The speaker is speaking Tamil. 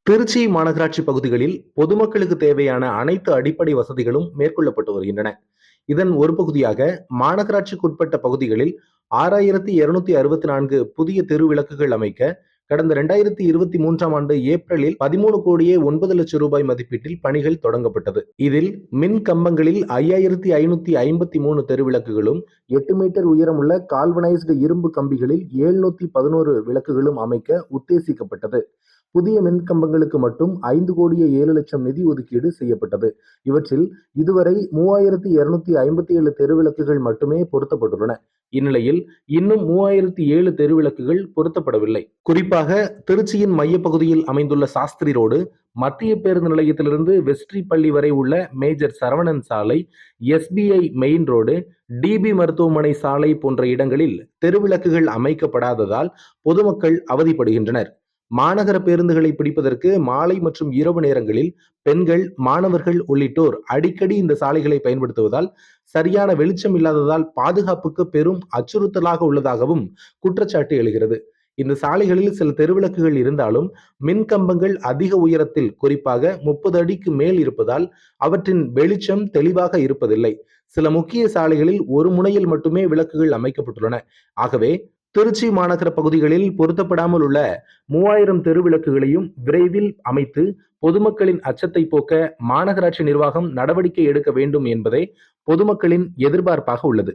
திருச்சி மாநகராட்சி பகுதிகளில் பொதுமக்களுக்கு தேவையான அனைத்து அடிப்படை வசதிகளும் மேற்கொள்ளப்பட்டு வருகின்றன. இதன் ஒரு பகுதியாக மாநகராட்சிக்குட்பட்ட பகுதிகளில் 6264 புதிய தெருவிளக்குகள் அமைக்க கடந்த 2023ஆம் ஆண்டு ஏப்ரலில் 13,09,00,000 மதிப்பீட்டில் பணிகள் தொடங்கப்பட்டது. இதில் மின் கம்பங்களில் 5553 தெருவிளக்குகளும், 8 மீட்டர் உயரமுள்ள கால்வனைஸ்டு இரும்பு கம்பிகளில் 711 விளக்குகளும் அமைக்க உத்தேசிக்கப்பட்டது. புதிய மின்கம்பங்களுக்கு மட்டும் 5,07,00,000 நிதி ஒதுக்கீடு செய்யப்பட்டது. இவற்றில் இதுவரை 3,257 தெருவிளக்குகள் மட்டுமே பொருத்தப்பட்டுள்ளன. இந்நிலையில் இன்னும் 3,007 தெருவிளக்குகள் பொருத்தப்படவில்லை. குறிப்பாக திருச்சியின் மையப்பகுதியில் அமைந்துள்ள சாஸ்திரி ரோடு, மத்திய பேருந்து நிலையத்திலிருந்து வெஸ்ட்ரி பள்ளி வரை உள்ள மேஜர் சரவணன் சாலை, SBI மெயின் ரோடு, DB மருத்துவமனை சாலை போன்ற இடங்களில் தெருவிளக்குகள் அமைக்கப்படாததால் பொதுமக்கள் அவதிப்படுகின்றனர். மாநகர பேருந்துகளை பிடிப்பதற்கு மாலை மற்றும் இரவு நேரங்களில் பெண்கள், மாணவர்கள் உள்ளிட்டோர் அடிக்கடி இந்த சாலைகளை பயன்படுத்துவதால் சரியான வெளிச்சம் இல்லாததால் பாதுகாப்புக்கு பெரும் அச்சுறுத்தலாக உள்ளதாகவும் குற்றச்சாட்டு எழுகிறது. இந்த சாலைகளில் சில தெருவிளக்குகள் இருந்தாலும் மின் கம்பங்கள் அதிக உயரத்தில், குறிப்பாக 30 அடிக்கு மேல் இருப்பதால் அவற்றின் வெளிச்சம் தெளிவாக இருப்பதில்லை. சில முக்கிய சாலைகளில் ஒரு முனையில் மட்டுமே விளக்குகள் அமைக்கப்பட்டுள்ளன. ஆகவே திருச்சி மாநகர பகுதிகளில் பொருத்தப்படாமல் உள்ள 3000 தெருவிளக்குகளையும் விரைவில் அமைத்து பொதுமக்களின் அச்சத்தை போக்க மாநகராட்சி நிர்வாகம் நடவடிக்கை எடுக்க வேண்டும் என்பதே பொதுமக்களின் எதிர்பார்ப்பாக உள்ளது.